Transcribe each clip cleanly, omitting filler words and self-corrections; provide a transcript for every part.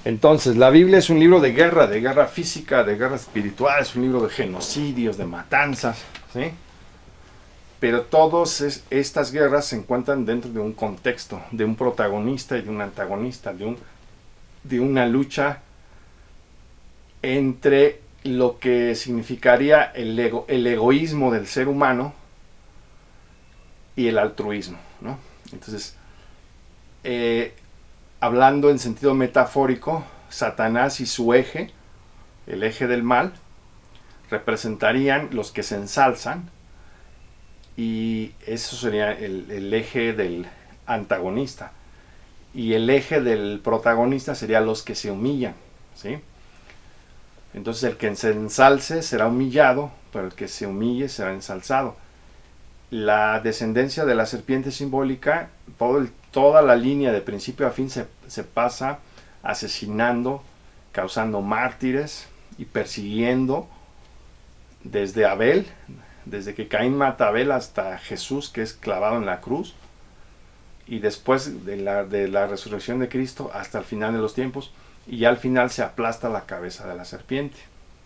Entonces, la Biblia es un libro de guerra física, de guerra espiritual, es un libro de genocidios, de matanzas, ¿sí? Pero todas estas guerras se encuentran dentro de un contexto, de un protagonista y de un antagonista, de una lucha entre lo que significaría el egoísmo del ser humano y el altruismo, ¿no? Entonces, eh, hablando en sentido metafórico, Satanás y su eje, el eje del mal, representarían los que se ensalzan, y eso sería el eje del antagonista. Y el eje del protagonista sería los que se humillan, ¿sí? Entonces el que se ensalce será humillado, pero el que se humille será ensalzado. La descendencia de la serpiente simbólica, toda la línea de principio a fin se pasa asesinando, causando mártires y persiguiendo desde Abel, desde que Caín mata a Abel hasta Jesús, que es clavado en la cruz, y después de la resurrección de Cristo hasta el final de los tiempos, y ya al final se aplasta la cabeza de la serpiente.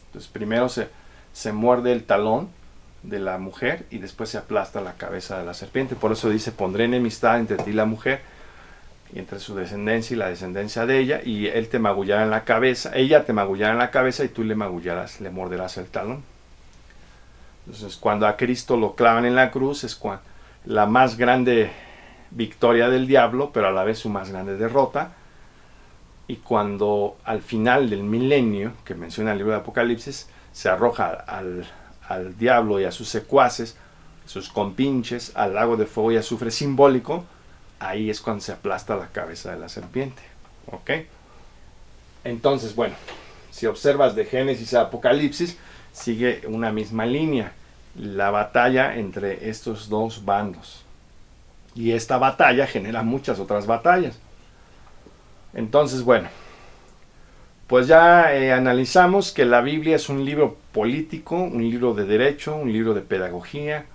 Entonces primero se muerde el talón de la mujer y después se aplasta la cabeza de la serpiente. Por eso dice: pondré enemistad entre ti y la mujer, y entre su descendencia y la descendencia de ella, y él te magullará en la cabeza, ella te magullará en la cabeza, y tú le magullarás, le morderás el talón. Entonces, cuando a Cristo lo clavan en la cruz, es la más grande victoria del diablo, pero a la vez su más grande derrota. Y cuando al final del milenio, que menciona el libro de Apocalipsis, se arroja al diablo y a sus secuaces, sus compinches, al lago de fuego y azufre simbólico, ahí es cuando se aplasta la cabeza de la serpiente. ¿Ok? Entonces, bueno, si observas de Génesis a Apocalipsis, sigue una misma línea, la batalla entre estos dos bandos. Y esta batalla genera muchas otras batallas. Entonces, bueno, pues ya analizamos que la Biblia es un libro político, un libro de derecho, un libro de pedagogía,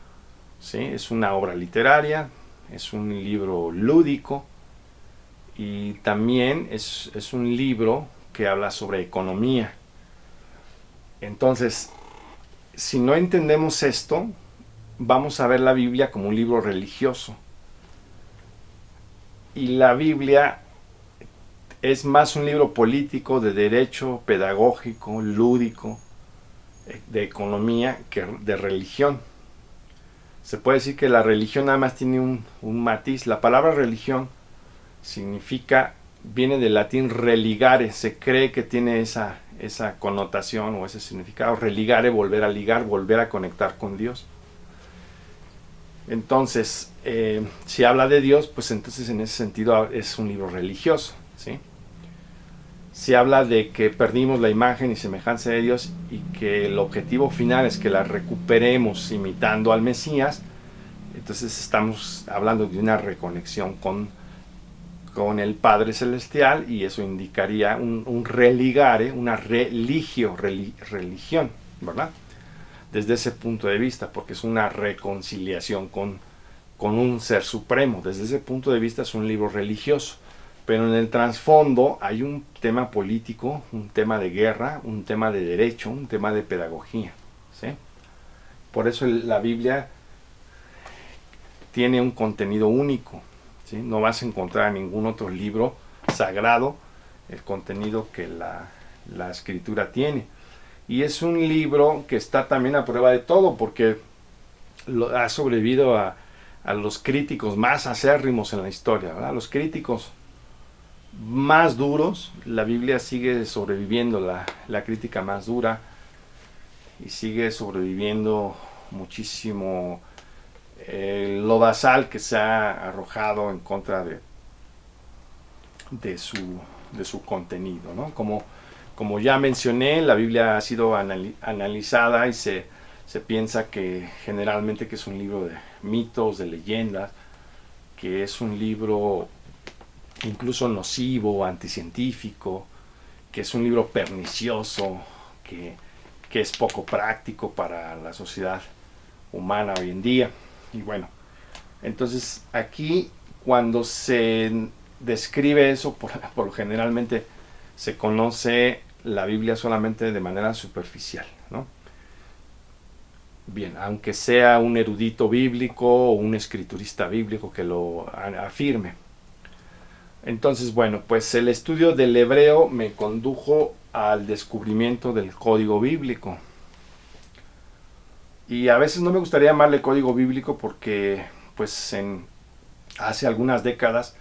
¿sí? Es una obra literaria, es un libro lúdico, y también es un libro que habla sobre economía. Entonces, si no entendemos esto, vamos a ver la Biblia como un libro religioso. Y la Biblia es más un libro político, de derecho, pedagógico, lúdico, de economía, que de religión. Se puede decir que la religión nada más tiene un matiz. La palabra religión viene del latín religare. Se cree que tiene esa connotación o ese significado. Religare, volver a ligar, volver a conectar con Dios. Entonces, si habla de Dios, pues entonces en ese sentido es un libro religioso, ¿sí? Si habla de que perdimos la imagen y semejanza de Dios y que el objetivo final es que la recuperemos imitando al Mesías, entonces estamos hablando de una reconexión con el Padre Celestial, y eso indicaría un religare, una religión, ¿verdad? Desde ese punto de vista, porque es una reconciliación con un ser supremo. Desde ese punto de vista es un libro religioso, pero en el trasfondo hay un tema político, un tema de guerra, un tema de derecho, un tema de pedagogía, ¿sí? Por eso la Biblia tiene un contenido único, ¿sí? No vas a encontrar en ningún otro libro sagrado el contenido que la Escritura tiene. Y es un libro que está también a prueba de todo, porque ha sobrevivido a los críticos más acérrimos en la historia, ¿verdad? Los críticos más duros. La Biblia sigue sobreviviendo la crítica más dura, y sigue sobreviviendo muchísimo el lodazal que se ha arrojado en contra de su contenido, ¿no? Como ya mencioné, la Biblia ha sido analizada y se piensa que generalmente que es un libro de mitos, de leyendas, que es un libro incluso nocivo, anticientífico, que es un libro pernicioso, que es poco práctico para la sociedad humana hoy en día. Y bueno, entonces aquí cuando se describe eso, por lo generalmente se conoce la Biblia solamente de manera superficial, ¿no? Bien, aunque sea un erudito bíblico o un escriturista bíblico que lo afirme. Entonces, bueno, pues el estudio del hebreo me condujo al descubrimiento del código bíblico. Y a veces no me gustaría llamarle código bíblico porque, pues, hace algunas décadas,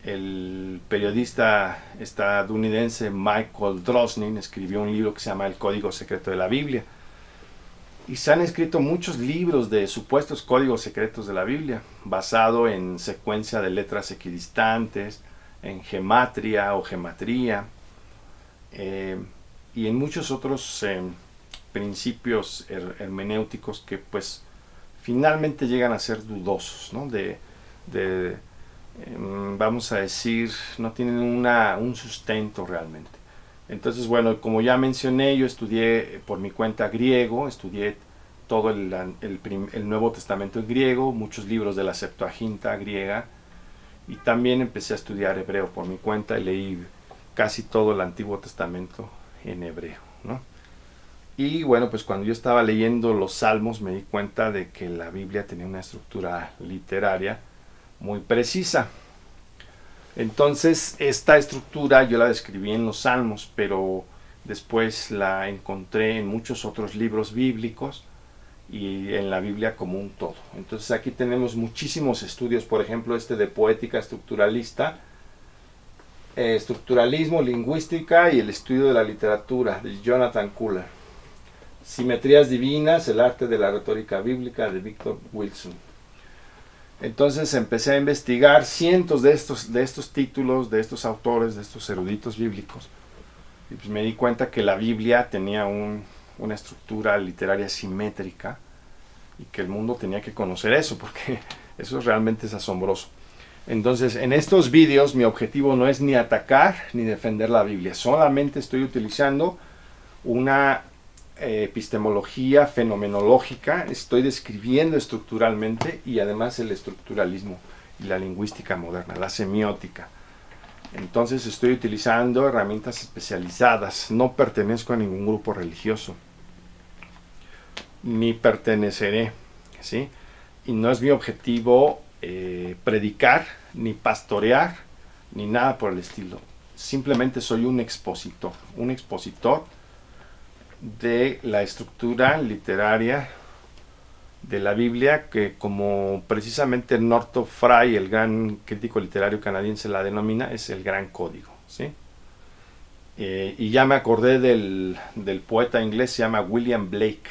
el periodista estadounidense Michael Drosnin escribió un libro que se llama El Código Secreto de la Biblia. Y se han escrito muchos libros de supuestos códigos secretos de la Biblia, basado en secuencia de letras equidistantes, en gematria o gematría, y en muchos otros principios hermenéuticos que pues finalmente llegan a ser dudosos, ¿no? Vamos a decir, no tienen un sustento realmente. Entonces, bueno, como ya mencioné, yo estudié por mi cuenta griego, estudié todo el Nuevo Testamento en griego, muchos libros de la Septuaginta griega, y también empecé a estudiar hebreo por mi cuenta y leí casi todo el Antiguo Testamento en hebreo, ¿no? Y bueno, pues cuando yo estaba leyendo los Salmos me di cuenta de que la Biblia tenía una estructura literaria muy precisa. Entonces, esta estructura yo la describí en los Salmos, pero después la encontré en muchos otros libros bíblicos y en la Biblia como un todo. Entonces aquí tenemos muchísimos estudios, por ejemplo este de poética estructuralista, estructuralismo, lingüística y el estudio de la literatura de Jonathan Fuller. Simetrías divinas, el arte de la retórica bíblica de Victor Wilson. Entonces empecé a investigar cientos de estos títulos, de estos autores, de estos eruditos bíblicos. Y pues me di cuenta que la Biblia tenía una estructura literaria simétrica y que el mundo tenía que conocer eso, porque eso realmente es asombroso. Entonces, en estos vídeos mi objetivo no es ni atacar ni defender la Biblia. Solamente estoy utilizando una epistemología fenomenológica, estoy describiendo estructuralmente y además el estructuralismo y la lingüística moderna, la semiótica. Entonces estoy utilizando herramientas especializadas, no pertenezco a ningún grupo religioso, ni perteneceré, ¿sí? Y no es mi objetivo predicar, ni pastorear, ni nada por el estilo. Simplemente soy un expositor de la estructura literaria de la Biblia, que como precisamente Northrop Frye, el gran crítico literario canadiense, la denomina, es el gran código, ¿sí? Y ya me acordé del poeta inglés, se llama William Blake.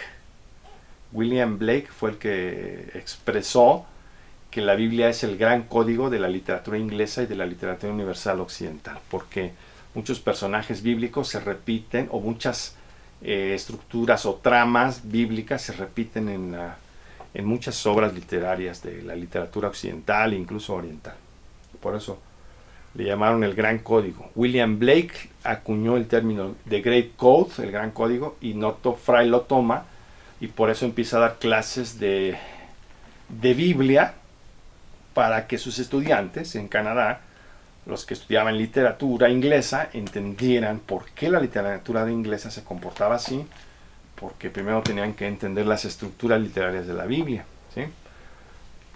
William Blake fue el que expresó que la Biblia es el gran código de la literatura inglesa y de la literatura universal occidental, porque muchos personajes bíblicos se repiten, o muchas estructuras o tramas bíblicas se repiten en muchas obras literarias de la literatura occidental e incluso oriental. Por eso le llamaron el gran código. William Blake acuñó el término The Great Code, el gran código, y Northrop Frye lo toma, y por eso empieza a dar clases de Biblia para que sus estudiantes en Canadá, los que estudiaban literatura inglesa, entendieran por qué la literatura inglesa se comportaba así, porque primero tenían que entender las estructuras literarias de la Biblia, ¿sí?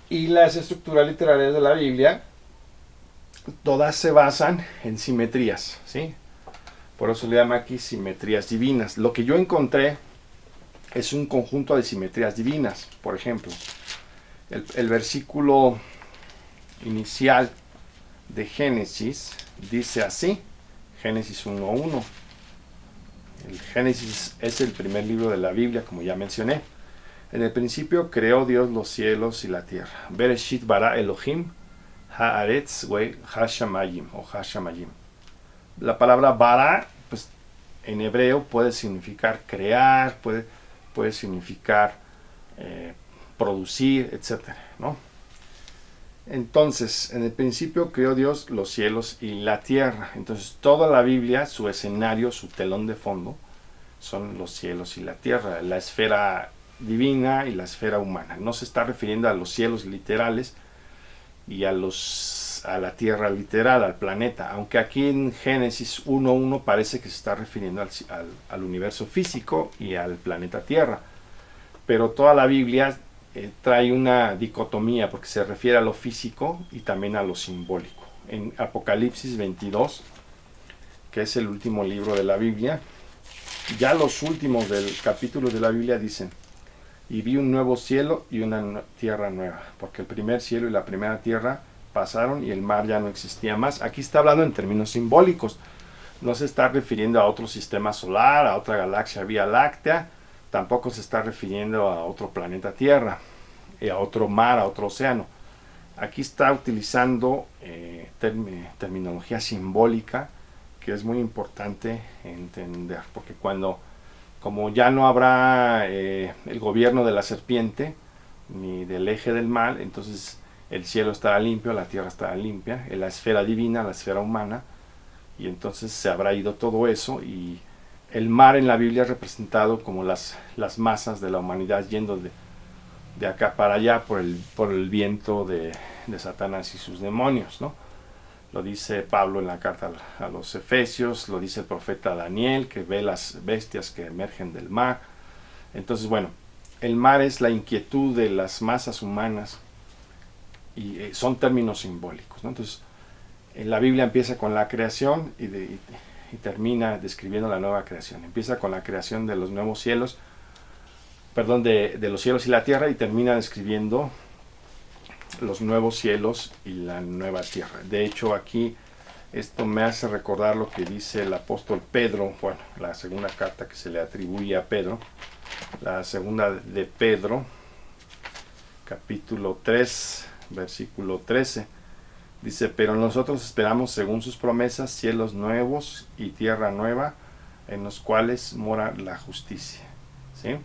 Y las estructuras literarias de la Biblia todas se basan en simetrías, ¿sí? Por eso le llama aquí simetrías divinas. Lo que yo encontré es un conjunto de simetrías divinas. Por ejemplo, el versículo inicial de Génesis dice así, Génesis 1:1. El Génesis es el primer libro de la Biblia, como ya mencioné. En el principio creó Dios los cielos y la tierra. Bereshit bara Elohim haaretz hashamayim o hashamayim. La palabra bara, pues en hebreo puede significar crear, puede significar producir, etcétera, ¿no? Entonces, en el principio creó Dios los cielos y la tierra. Entonces, toda la Biblia, su escenario, su telón de fondo, son los cielos y la tierra, la esfera divina y la esfera humana. No se está refiriendo a los cielos literales y a los a la Tierra literal, al planeta, aunque aquí en Génesis 1.1 parece que se está refiriendo al universo físico y al planeta Tierra, pero toda la Biblia trae una dicotomía porque se refiere a lo físico y también a lo simbólico. En Apocalipsis 22, que es el último libro de la Biblia, ya los últimos del capítulo de la Biblia dicen: y vi un nuevo cielo y una tierra nueva, porque el primer cielo y la primera tierra pasaron y el mar ya no existía más. Aquí está hablando en términos simbólicos, no se está refiriendo a otro sistema solar, a otra galaxia Vía Láctea, tampoco se está refiriendo a otro planeta Tierra, a otro mar, a otro océano. Aquí está utilizando terminología simbólica, que es muy importante entender, porque como ya no habrá el gobierno de la serpiente ni del eje del mal, entonces el cielo estará limpio, la tierra estará limpia, en la esfera divina, la esfera humana, y entonces se habrá ido todo eso, y el mar en la Biblia es representado como las masas de la humanidad yendo de acá para allá por el viento de Satanás y sus demonios, ¿no? Lo dice Pablo en la carta a los Efesios, lo dice el profeta Daniel, que ve las bestias que emergen del mar. Entonces, bueno, el mar es la inquietud de las masas humanas y son términos simbólicos, ¿no? Entonces, la Biblia empieza con la creación y termina describiendo la nueva creación. Empieza con la creación de los nuevos cielos, perdón, de los cielos y la tierra, y termina describiendo los nuevos cielos y la nueva tierra. De hecho, aquí esto me hace recordar lo que dice el apóstol Pedro, bueno, la segunda carta que se le atribuye a Pedro, la segunda de Pedro, capítulo 3, versículo 13. Dice: pero nosotros esperamos, según sus promesas, cielos nuevos y tierra nueva, en los cuales mora la justicia. ¿Sí?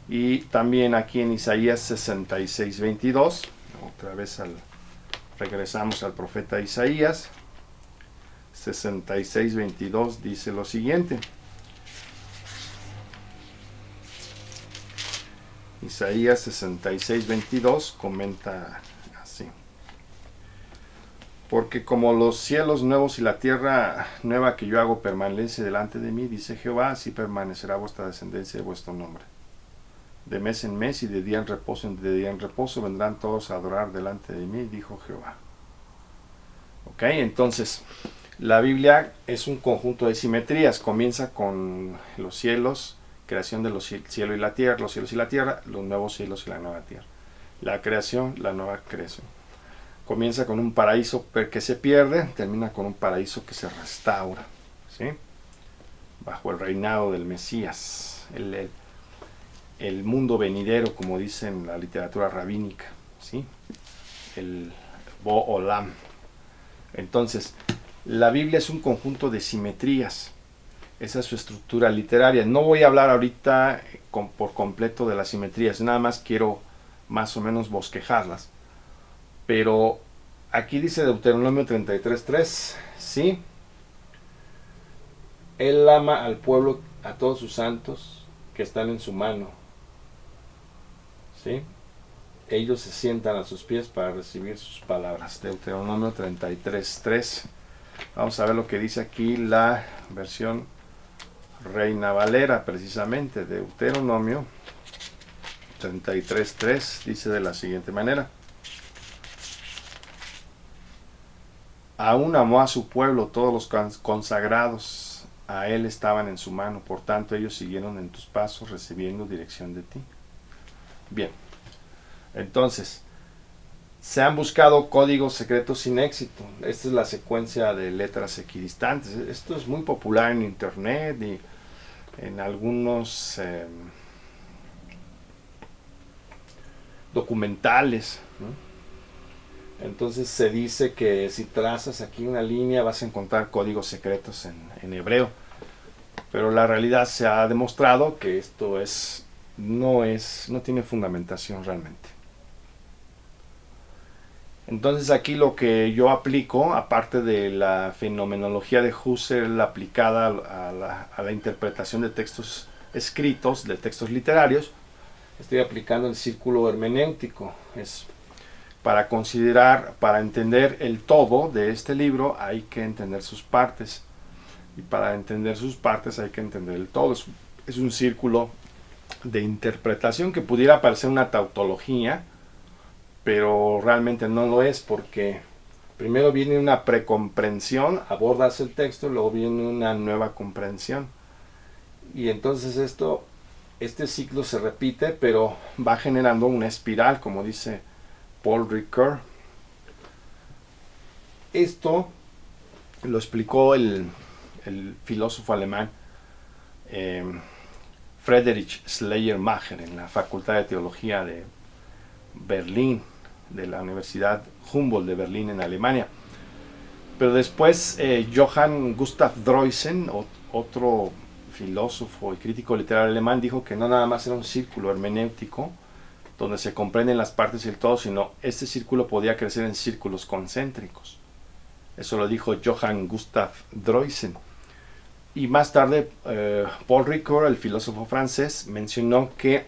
Y también aquí en Isaías 66, 22, otra vez regresamos al profeta Isaías 66, 22, dice lo siguiente. Isaías 66, 22 comenta así: porque como los cielos nuevos y la tierra nueva que yo hago permanece delante de mí, dice Jehová, así permanecerá vuestra descendencia y vuestro nombre. De mes en mes y de día en reposo vendrán todos a adorar delante de mí, dijo Jehová. Ok, entonces la Biblia es un conjunto de simetrías. Comienza con los cielos, creación de los cielos y la tierra, los cielos y la tierra, los nuevos cielos y la nueva tierra. La creación, la nueva creación. Comienza con un paraíso que se pierde, termina con un paraíso que se restaura, ¿sí? Bajo el reinado del Mesías, el mundo venidero, como dice en la literatura rabínica, ¿sí? El Bo-Olam. Entonces, la Biblia es un conjunto de simetrías. Esa es su estructura literaria. No voy a hablar ahorita por completo de las simetrías, nada más quiero más o menos bosquejarlas. Pero aquí dice Deuteronomio 33:3, ¿sí? Él ama al pueblo, a todos sus santos que están en su mano, ¿sí? Ellos se sientan a sus pies para recibir sus palabras. Deuteronomio 33:3. Vamos a ver lo que dice aquí la versión Reina Valera, precisamente. Deuteronomio 33:3 dice de la siguiente manera: aún amó a su pueblo, todos los consagrados a él estaban en su mano, por tanto ellos siguieron en tus pasos, recibiendo dirección de ti. Bien, entonces, se han buscado códigos secretos sin éxito. Esta es la secuencia de letras equidistantes. Esto es muy popular en internet y en algunos documentales, ¿no? Entonces se dice que si trazas aquí una línea vas a encontrar códigos secretos en hebreo. Pero la realidad se ha demostrado que esto no tiene fundamentación realmente. Entonces aquí lo que yo aplico, aparte de la fenomenología de Husserl aplicada a la interpretación de textos escritos, de textos literarios, estoy aplicando el círculo hermenéutico. Es para considerar, para entender el todo de este libro hay que entender sus partes. Y para entender sus partes hay que entender el todo. Es un círculo de interpretación que pudiera parecer una tautología, pero realmente no lo es, porque primero viene una precomprensión, abordas el texto, luego viene una nueva comprensión. Y entonces este ciclo se repite, pero va generando una espiral, como dice Paul Ricoeur. Esto lo explicó el filósofo alemán Friedrich Schleiermacher en la Facultad de Teología de Berlín, de la Universidad Humboldt de Berlín en Alemania. Pero después Johann Gustav Droysen, otro filósofo y crítico literario alemán, dijo que no nada más era un círculo hermenéutico donde se comprenden las partes y el todo, sino este círculo podía crecer en círculos concéntricos. Eso lo dijo Johann Gustav Droysen. Y más tarde Paul Ricoeur, el filósofo francés, mencionó que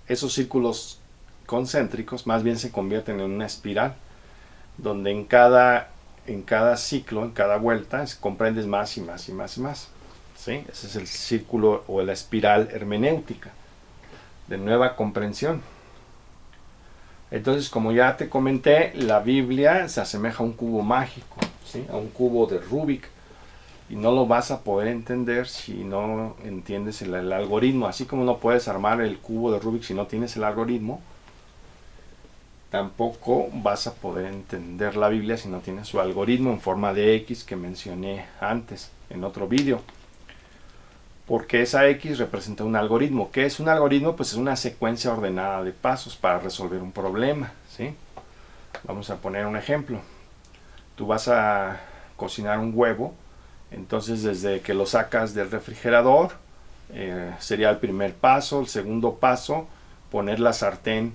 esos círculos concéntricos más bien se convierten en una espiral, donde en cada ciclo, en cada vuelta, comprendes más y más y más y más. ¿Sí? Ese es el círculo o la espiral hermenéutica de nueva comprensión. Entonces, como ya te comenté, la Biblia se asemeja a un cubo mágico, ¿sí? A un cubo de Rubik, y no lo vas a poder entender si no entiendes el algoritmo. Así como no puedes armar el cubo de Rubik si no tienes el algoritmo, tampoco vas a poder entender la Biblia si no tienes su algoritmo en forma de X que mencioné antes en otro vídeo. Porque esa X representa un algoritmo. ¿Qué es un algoritmo? Pues es una secuencia ordenada de pasos para resolver un problema, ¿sí? Vamos a poner un ejemplo. Tú vas a cocinar un huevo, entonces desde que lo sacas del refrigerador, sería el primer paso. El segundo paso, poner la sartén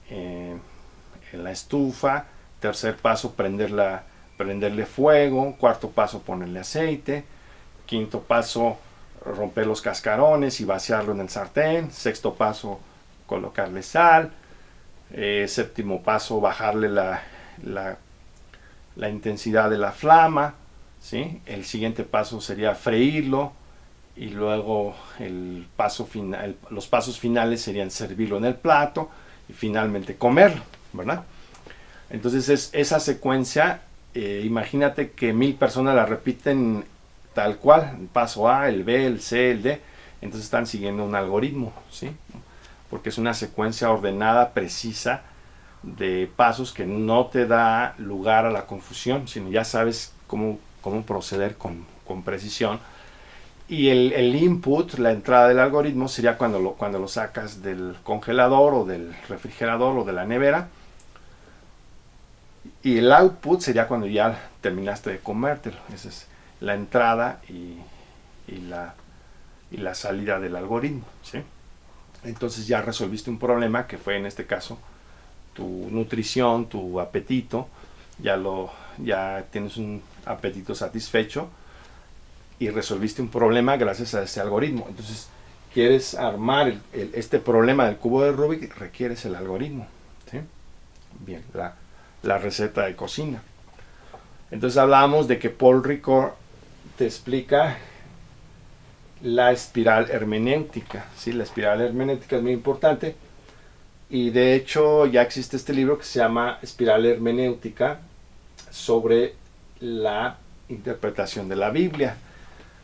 en la estufa. Tercer paso, prenderle fuego. Cuarto paso, ponerle aceite. Quinto paso, romper los cascarones y vaciarlo en el sartén. Sexto paso, colocarle sal. Séptimo paso, bajarle la intensidad de la flama, ¿sí? El siguiente paso sería freírlo, y luego los pasos finales serían servirlo en el plato y finalmente comerlo, ¿verdad? Entonces esa secuencia, imagínate que 1000 personas la repiten tal cual, el paso A, el B, el C, el D, entonces están siguiendo un algoritmo, ¿sí? Porque es una secuencia ordenada, precisa, de pasos que no te da lugar a la confusión, sino ya sabes cómo proceder con precisión. Y el input, la entrada del algoritmo, sería cuando lo sacas del congelador o del refrigerador o de la nevera. Y el output sería cuando ya terminaste de comértelo. Esa es la entrada y la salida del algoritmo, ¿sí? Entonces ya resolviste un problema que fue, en este caso, tu nutrición, tu apetito. Ya tienes un apetito satisfecho y resolviste un problema gracias a ese algoritmo. Entonces, quieres armar este problema del cubo de Rubik, requieres el algoritmo, ¿sí? Bien, la receta de cocina. Entonces hablábamos de que Paul Ricoeur te explica la espiral hermenéutica, ¿sí? La espiral hermenéutica es muy importante, y de hecho ya existe este libro que se llama Espiral Hermenéutica, sobre la interpretación de la Biblia,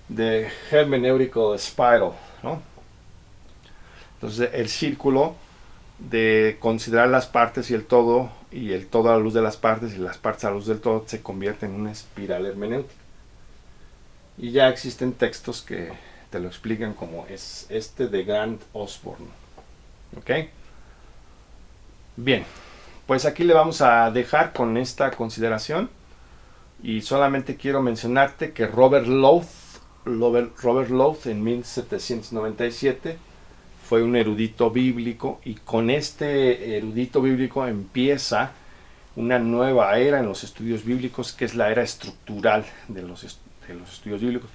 de Hermeneutical Spiral, ¿no? Entonces el círculo de considerar las partes y el todo a la luz de las partes y las partes a la luz del todo se convierte en una espiral hermenéutica. Y ya existen textos que te lo explican, como es este de Grant Osborne. ¿Ok? Bien, pues aquí le vamos a dejar con esta consideración, y solamente quiero mencionarte que Robert Lowth en 1797 fue un erudito bíblico, y con este erudito bíblico empieza una nueva era en los estudios bíblicos, que es la era estructural de los estudios bíblicos,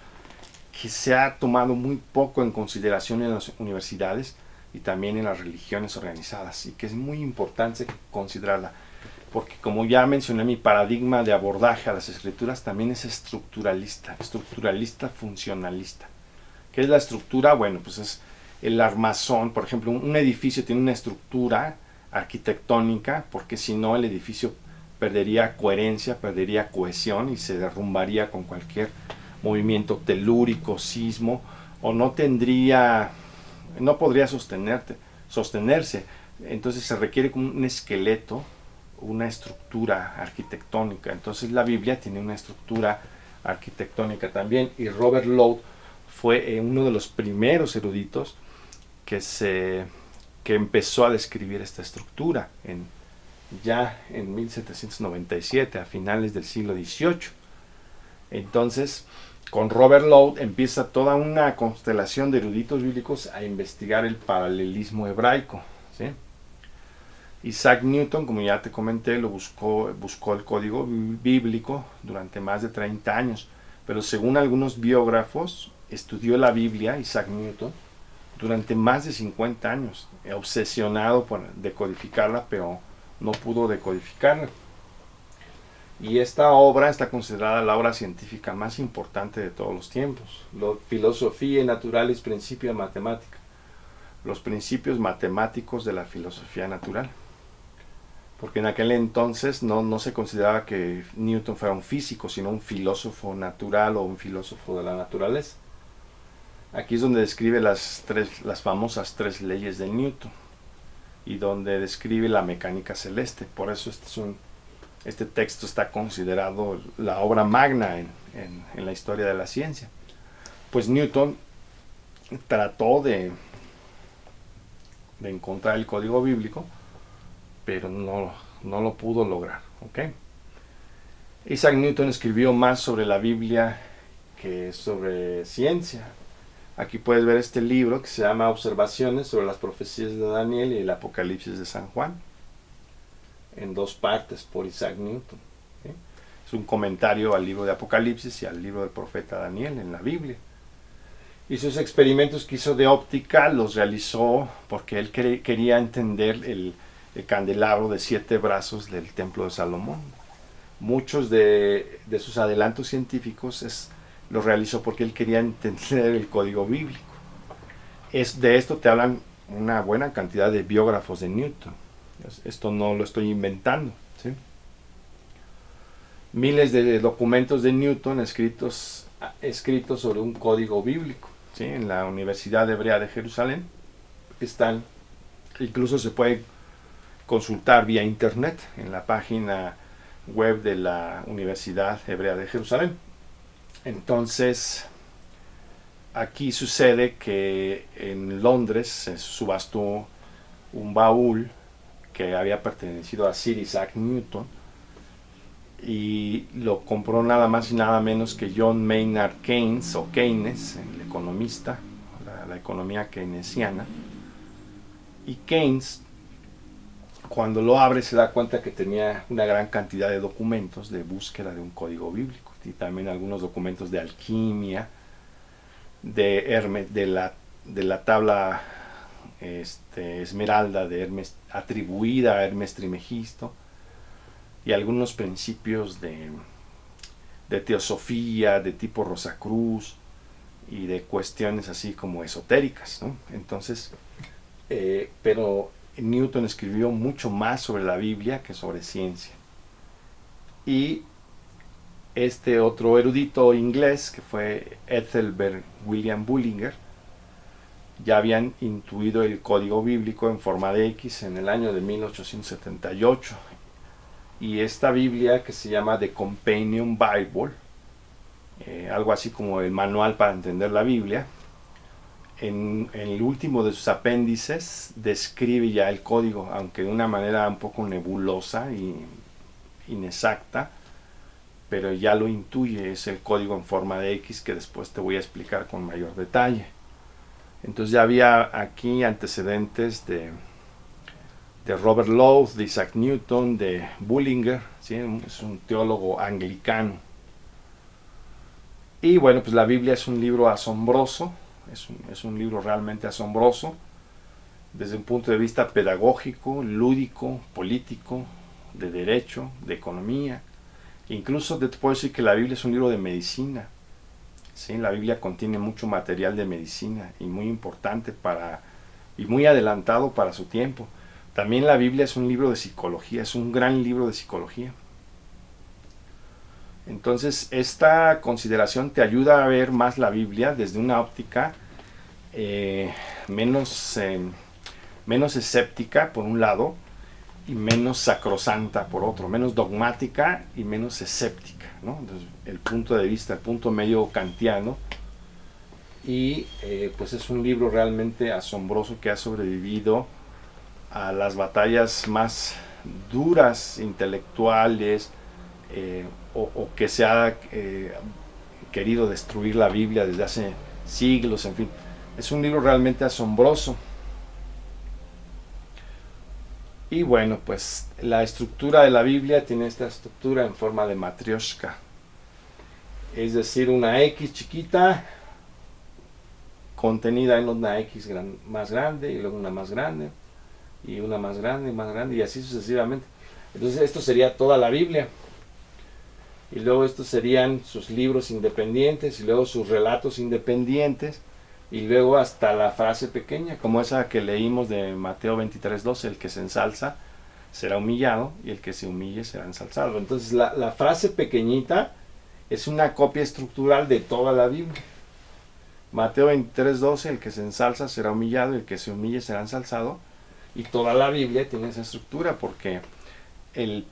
que se ha tomado muy poco en consideración en las universidades, y también en las religiones organizadas, y que es muy importante considerarla, porque como ya mencioné, mi paradigma de abordaje a las escrituras también es estructuralista funcionalista. ¿Qué es la estructura? Bueno, pues es el armazón. Por ejemplo, un edificio tiene una estructura arquitectónica, porque si no el edificio perdería coherencia, perdería cohesión y se derrumbaría con cualquier movimiento telúrico, sismo, o no podría sostenerse. Entonces se requiere como un esqueleto, una estructura arquitectónica. Entonces la Biblia tiene una estructura arquitectónica también, y Robert Lowth fue uno de los primeros eruditos que empezó a describir esta estructura ya en 1797, a finales del siglo XVIII. Entonces, con Robert Lowth empieza toda una constelación de eruditos bíblicos a investigar el paralelismo hebraico, ¿sí? Isaac Newton, como ya te comenté, buscó el código bíblico durante más de 30 años, pero según algunos biógrafos, estudió la Biblia, Isaac Newton, durante más de 50 años, obsesionado por decodificarla, pero no pudo decodificarla. Y esta obra está considerada la obra científica más importante de todos los tiempos. Filosofía Naturalis Principia Mathematica. Los principios matemáticos de la filosofía natural. Porque en aquel entonces no se consideraba que Newton fuera un físico, sino un filósofo natural o un filósofo de la naturaleza. Aquí es donde describe las famosas 3 leyes de Newton, y donde describe la mecánica celeste. Por eso este texto está considerado la obra magna en la historia de la ciencia. Pues Newton trató de encontrar el código bíblico, pero no lo pudo lograr, ¿ok? Isaac Newton escribió más sobre la Biblia que sobre ciencia. Aquí puedes ver este libro que se llama Observaciones sobre las profecías de Daniel y el Apocalipsis de San Juan, en 2 partes por Isaac Newton, ¿sí? Es un comentario al libro de Apocalipsis y al libro del profeta Daniel en la Biblia. Y sus experimentos que hizo de óptica los realizó porque él quería entender el candelabro de 7 brazos del templo de Salomón. Muchos de sus adelantos científicos los realizó porque él quería entender el código bíblico. De esto te hablan una buena cantidad de biógrafos de Newton. Esto no lo estoy inventando, ¿sí? Miles de documentos de Newton escritos sobre un código bíblico, ¿sí? En la Universidad Hebrea de Jerusalén están, incluso se puede consultar vía internet en la página web de la Universidad Hebrea de Jerusalén. Entonces, aquí sucede que en Londres se subastó un baúl que había pertenecido a Sir Isaac Newton, y lo compró nada más y nada menos que John Maynard Keynes, o Keynes, el economista, la economía keynesiana. Y Keynes, cuando lo abre, se da cuenta que tenía una gran cantidad de documentos de búsqueda de un código bíblico, y también algunos documentos de alquimia, de la tabla esmeralda de Hermes, atribuida a Hermes Trimegisto, y algunos principios de teosofía de tipo Rosacruz, y de cuestiones así como esotéricas, ¿no? Entonces, pero Newton escribió mucho más sobre la Biblia que sobre ciencia. Y este otro erudito inglés, que fue Ethelbert William Bullinger, ya habían intuido el código bíblico en forma de X en el año de 1878. Y esta Biblia, que se llama The Companion Bible, algo así como el manual para entender la Biblia, en el último de sus apéndices describe ya el código, aunque de una manera un poco nebulosa y inexacta, pero ya lo intuye. Es el código en forma de X, que después te voy a explicar con mayor detalle. Entonces ya había aquí antecedentes de Robert Lowth, de Isaac Newton, de Bullinger, ¿sí? Es un teólogo anglicano. Y bueno, pues la Biblia es un libro asombroso, es un libro realmente asombroso, desde un punto de vista pedagógico, lúdico, político, de derecho, de economía. Incluso te puedo decir que la Biblia es un libro de medicina. ¿Sí? La Biblia contiene mucho material de medicina y muy importante y muy adelantado para su tiempo. También la Biblia es un libro de psicología, es un gran libro de psicología. Entonces, esta consideración te ayuda a ver más la Biblia desde una óptica menos escéptica, por un lado, y menos sacrosanta, por otro, menos dogmática y menos escéptica, ¿no? Entonces, el punto de vista, el punto medio kantiano, y pues es un libro realmente asombroso que ha sobrevivido a las batallas más duras, intelectuales, o que se ha querido destruir la Biblia desde hace siglos, en fin. Es un libro realmente asombroso. Y bueno, pues la estructura de la Biblia tiene esta estructura en forma de matrioshka. Es decir, una X chiquita contenida en una X más grande, y luego una más grande, y una más grande, y así sucesivamente. Entonces esto sería toda la Biblia. Y luego estos serían sus libros independientes, y luego sus relatos independientes, y luego hasta la frase pequeña, como esa que leímos de Mateo 23:12, el que se ensalza será humillado, y el que se humille será ensalzado. Entonces la frase pequeñita es una copia estructural de toda la Biblia. Mateo 23:12, el que se ensalza será humillado, y el que se humille será ensalzado. Y toda la Biblia tiene esa estructura, porque el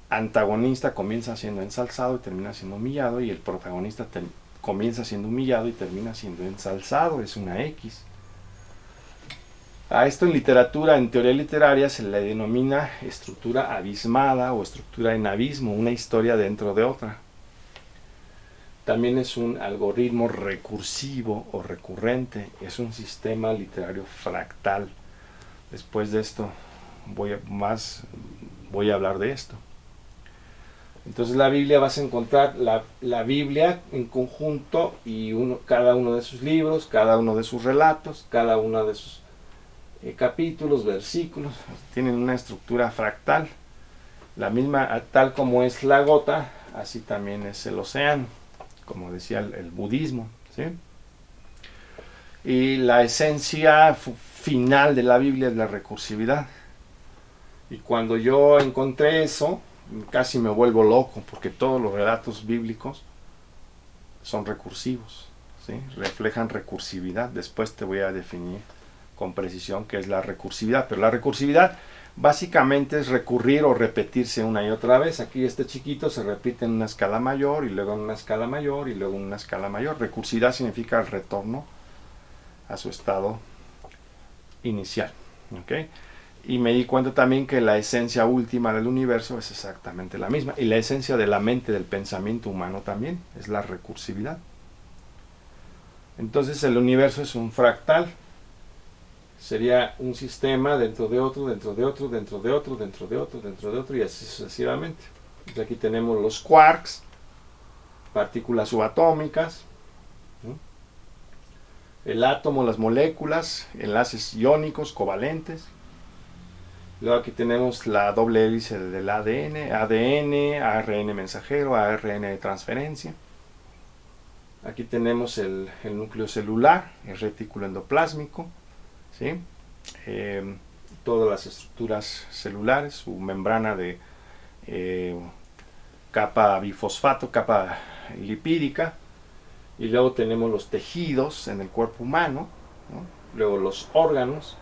antagonista comienza siendo ensalzado y termina siendo humillado, y el protagonista comienza siendo humillado y termina siendo ensalzado. Es una X. A esto en literatura, en teoría literaria, se le denomina estructura abismada o estructura en abismo, una historia dentro de otra. También es un algoritmo recursivo o recurrente, es un sistema literario fractal. Después de esto voy a hablar de esto. Entonces la Biblia, vas a encontrar la Biblia en conjunto, y cada uno de sus libros, cada uno de sus relatos, cada uno de sus capítulos, versículos, tienen una estructura fractal. La misma, tal como es la gota, así también es el océano, como decía el budismo, ¿sí? Y la esencia final de la Biblia es la recursividad. Y cuando yo encontré eso, casi me vuelvo loco, porque todos los relatos bíblicos son recursivos, ¿sí? Reflejan recursividad. Después te voy a definir con precisión qué es la recursividad, pero la recursividad básicamente es recurrir o repetirse una y otra vez. Aquí este chiquito se repite en una escala mayor, y luego en una escala mayor, y luego en una escala mayor. Recursividad significa el retorno a su estado inicial, ¿ok? Y me di cuenta también que la esencia última del universo es exactamente la misma, y la esencia de la mente, del pensamiento humano también, es la recursividad. Entonces el universo es un fractal. Sería un sistema dentro de otro, dentro de otro, dentro de otro, dentro de otro, dentro de otro, y así sucesivamente. Entonces aquí tenemos los quarks, partículas subatómicas, ¿no? El átomo, las moléculas, enlaces iónicos, covalentes. Luego aquí tenemos la doble hélice del ADN, ARN mensajero, ARN de transferencia. Aquí tenemos el núcleo celular, el retículo endoplásmico, ¿sí? Todas las estructuras celulares, su membrana de capa bifosfato, capa lipídica. Y luego tenemos los tejidos en el cuerpo humano, ¿no? Luego los órganos,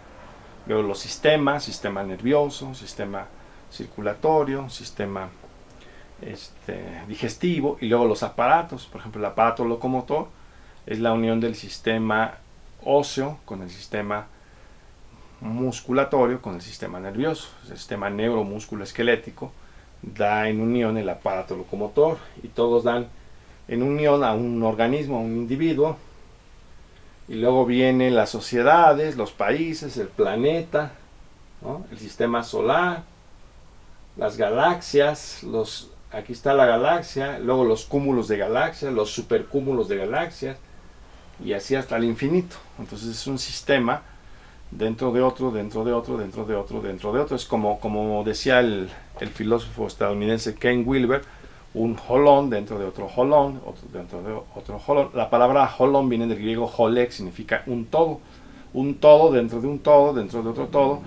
luego los sistemas, sistema nervioso, sistema circulatorio, sistema digestivo, y luego los aparatos. Por ejemplo, el aparato locomotor es la unión del sistema óseo con el sistema musculatorio con el sistema nervioso. El sistema neuromusculoesquelético da en unión el aparato locomotor, y todos dan en unión a un organismo, a un individuo. Y luego vienen las sociedades, los países, el planeta, ¿no? El sistema solar, las galaxias, aquí está la galaxia, luego los cúmulos de galaxias, los supercúmulos de galaxias, y así hasta el infinito. Entonces es un sistema dentro de otro, dentro de otro, dentro de otro, dentro de otro. Es como decía el filósofo estadounidense Ken Wilber, un holón dentro de otro holón, otro dentro de otro holón. La palabra holón viene del griego holek, significa un todo dentro de un todo, dentro de otro todo.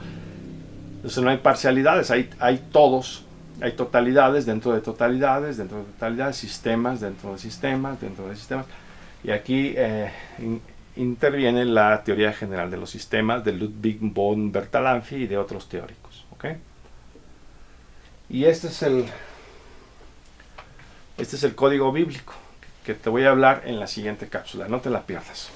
Entonces no hay parcialidades, hay todos, hay totalidades dentro de totalidades, dentro de totalidades, sistemas dentro de sistemas, dentro de sistemas. Y aquí interviene la teoría general de los sistemas de Ludwig von Bertalanffy y de otros teóricos. ¿Okay? Y este es el código bíblico que te voy a hablar en la siguiente cápsula. No te la pierdas.